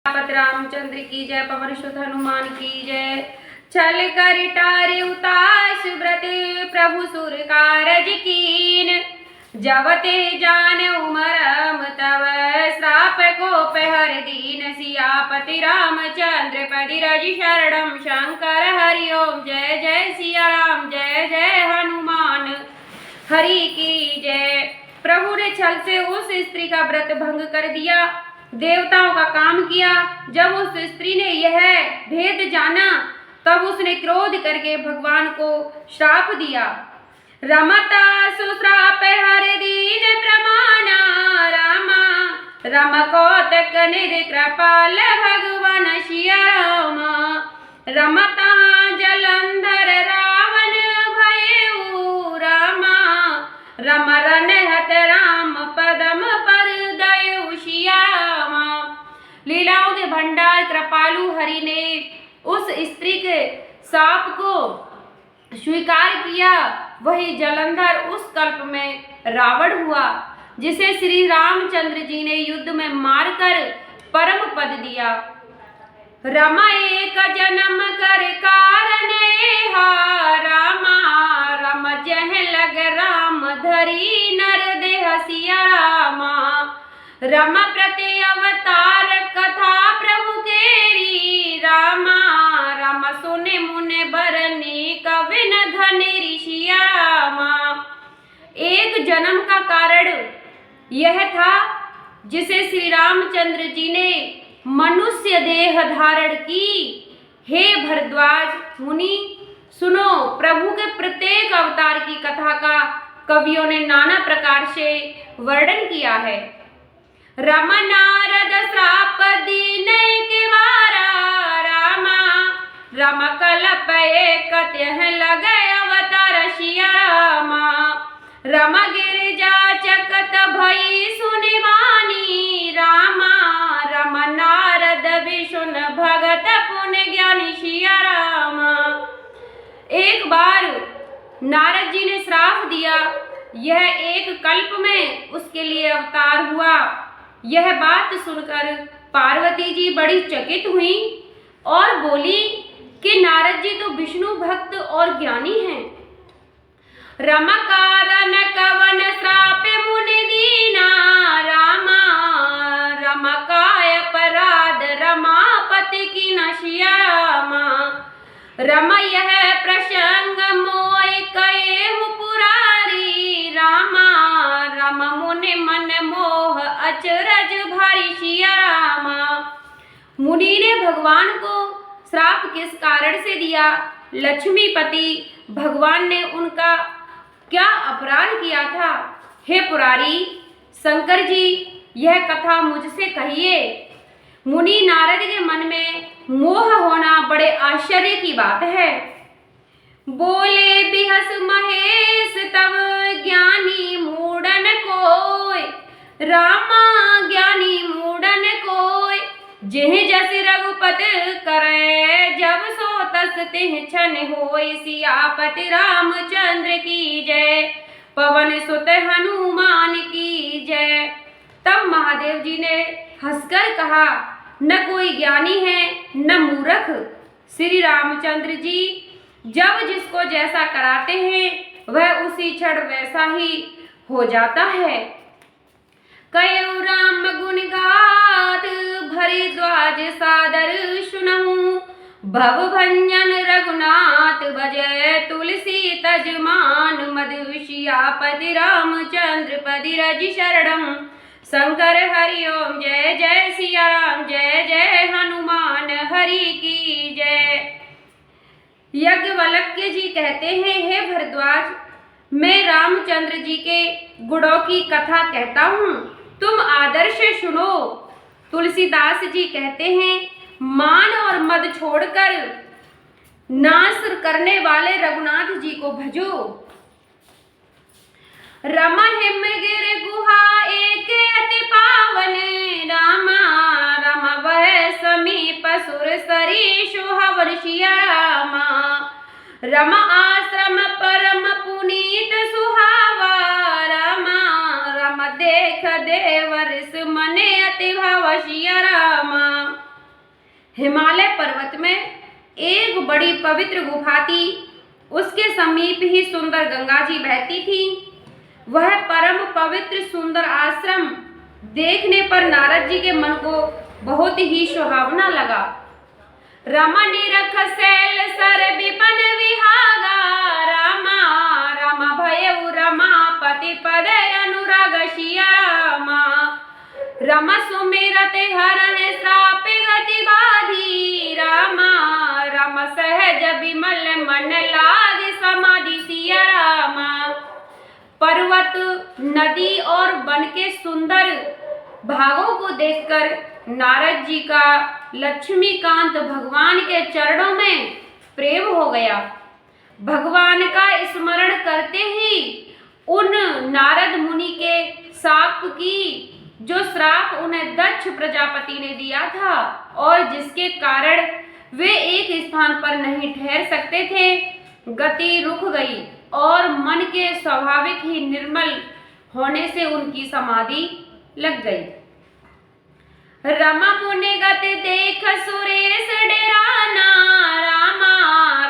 पत रामचंद्र की जय, पवन सुत हनुमान की जय। छल कर टारे उतास व्रत, प्रभु सुर कारज कीन। जब ते जान उमरम तब, श्राप को पहर दीन। सियापति रामचंद्र पति रज शरणम, शंकर हरि ओम जय जय सिया राम, जय जय हनुमान हरि की जय। प्रभु ने छल से उस स्त्री का व्रत भंग कर दिया, देवताओं का काम किया। जब उस स्त्री ने यह भेद जाना, तब उसने क्रोध करके भगवान को श्राप दिया। रमता सुश्राप हर दीन प्रमाणा, रामा रम कौतक निरकृपाल भगवान सिया रामा। रमता जलंधर रावण भयउ, रामा रम रनहत राम पदम पर दयउ सिया रामा। लीलाओं के भंडार कृपालु हरि ने उस स्त्री के शाप को स्वीकार किया। वही जलंधर उस कल्प में रावण हुआ, जिसे श्री रामचंद्र जी ने युद्ध में मारकर परम पद दिया। रमा एक जन्म कर कारण रामा, रम जह लग राम धरी नर देह सिया रामा। रम प्रति अवतार कथा प्रभु केरी, रामा रम सुने मुने बरनी कविन घने ऋषिया रामा। एक जन्म का कारण यह था जिसे श्री रामचंद्र जी ने मनुष्य देह धारण की। हे भरद्वाज मुनि सुनो, प्रभु के प्रत्येक अवतार की कथा का कवियों ने नाना प्रकार से वर्णन किया है। रम नारद श्राप दीन के वारा, रामा रम कल्प एक लगे अवतार सिया रामा। रम गिरिजा चकत भई सुनिवानी, रामा रम नारद विष्णु भगत पुण्य ज्ञानी सिया रामा। एक बार नारद जी ने श्राप दिया, यह एक कल्प में उसके लिए अवतार हुआ। यह बात सुनकर पार्वती जी बड़ी चकित हुई और बोली कि नारद जी तो विष्णु भक्त और ज्ञानी हैं। रम कारण कवन श्राप मुनि दीना, रामा रम काय अपराध रमापति की नशिया रामा। रम यह प्रसंग मोय कएहु पुरारी, रामा रम मुनि मन मोह अचरज भारी सिया रामा। मुनि ने भगवान को श्राप किस कारण से दिया? लक्ष्मीपति भगवान ने उनका क्या अपराध किया था? हे पुरारी शंकर जी, यह कथा मुझसे कहिए। मुनि नारद के मन में मोह होना बड़े आश्चर्य की बात है। बोले बिहस महेश तब ज्ञानी मूढ़न कोय, रामा ज्ञानी मूढ़न कोय। जिह जस रघुपत करे, जब सो तस तिह छन होय। सियापति रामचंद्र की जय, पवन सुत हनुमान की जय। तब महादेव जी ने हंसकर कहा, न कोई ज्ञानी है न मूर्ख। श्री रामचंद्र जी जब जिसको जैसा कराते हैं, वह उसी क्षण वैसा ही हो जाता है। कयो राम गुण गाथ, भरद्वाज सादर सुनहु। भव भंजन रघुनाथ भजय, तुलसी तजमान मधु। सियापति रामचंद्र पति रज शरणम, शंकर हरि ओम जय जय सिया राम, जय जय हनुमान हरि की जय। याज्ञवल्क्य जी कहते हैं, हे भरद्वाज, मैं रामचंद्र जी के गुणों की कथा कहता हूँ, तुम आदर से सुनो। तुलसीदास जी कहते हैं, मान और मद छोड़कर नाश करने वाले रघुनाथ जी को भजो। रम हिमगिर गुहा एक अति पावन, रामा रम वह समीप सुर सरी सोहवर सिया रामा। रम आश्रम परम पुनीत सुहावा, रामा रम देख देवर मने अति भाव सिया रामा। हिमालय पर्वत में एक बड़ी पवित्र गुफा थी। उसके समीप ही सुंदर गंगा जी बहती थी। वह परम पवित्र सुंदर आश्रम देखने पर नारद जी के मन को बहुत ही सुहावना लगा। रमा निरख शैल सर विपन विहागा, रामा रामा भयउ रमापति पद अनुराग सिया रामा। रमा सुमिरत हरण श्राप गति बाधी, रामा राम सहज विमल मन लाग समाधि सिया रामा। पर्वत, नदी और वन के सुंदर भागों को देखकर नारद जी का लक्ष्मीकांत भगवान के चरणों में प्रेम हो गया। भगवान का स्मरण करते ही उन नारद मुनि के शाप की, जो श्राप उन्हें दक्ष प्रजापति ने दिया था और जिसके कारण वे एक स्थान पर नहीं ठहर सकते थे, गति रुक गई और मन के स्वाभाविक ही निर्मल होने से उनकी समाधि लग गई। रमा मुनि गति देख सुरेश डेराना, रामा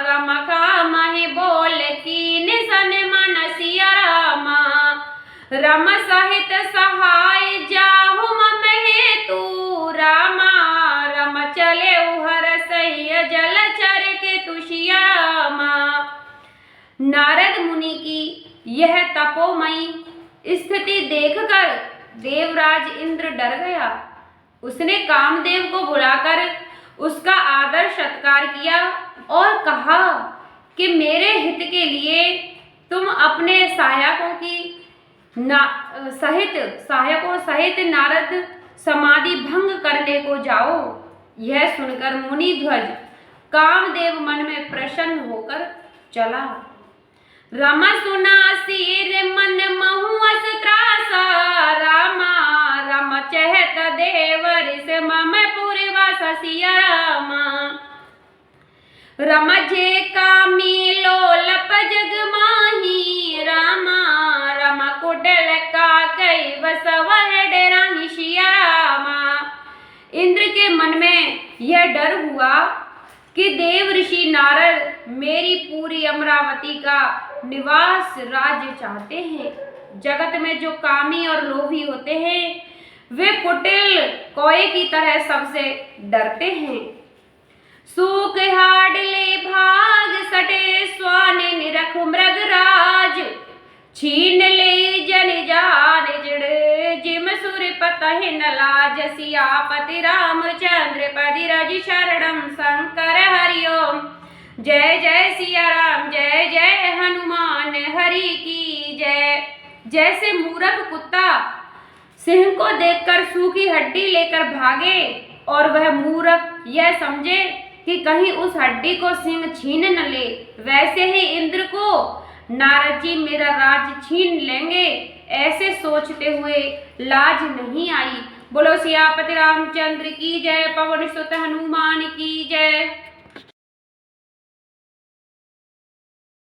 रमा का महि बोल कीन सन मन सिया रामा। रम सहित सहाय जाहु मम हेतु, रामा रम चले उहर सह्य जल चर के तुषिया रामा। नारद मुनि की यह तपोमयी स्थिति देखकर देवराज इंद्र डर गया। उसने कामदेव को बुलाकर उसका आदर सत्कार किया और कहा कि मेरे हित के लिए तुम अपने सहायकों सहित नारद समाधि भंग करने को जाओ। यह सुनकर मुनि ध्वज कामदेव मन में प्रसन्न होकर चला। रमा सुना सिर मन महुअस त्रासा, रामा रम चहत देव ऋष मम पुरवास सिया रामा। रम जे कामी लोलप जग माही, रामा रम कुडल का कई बसवह डेराही सिया रामा। इंद्र के मन में यह डर हुआ कि देव ऋषि नारद मेरी पूरी अमरावती का निवास राज्य चाहते हैं। जगत में जो कामी और लोभी होते हैं वे कुटिल कोए की तरह सबसे डरते हैं। सूख हाडले भाग सटे स्वान निरख मृग राज, छीन ले जन जान जड़ जिम सुर पतहि न लाज। सियापति रामचंद्र पति रज शरणम शंकर हरिओम। जय जय सिया राम, जय जय हनुमान हरि की जय। जैसे मूर्ख कुत्ता सिंह को देखकर सूखी हड्डी लेकर भागे और वह मूर्ख यह समझे कि कहीं उस हड्डी को सिंह छीन न ले, वैसे ही इंद्र को नारद जी मेरा राज छीन लेंगे, ऐसे सोचते हुए लाज नहीं आई। बोलो सियापति रामचंद्र की जय, पवन सुत हनुमान की जय।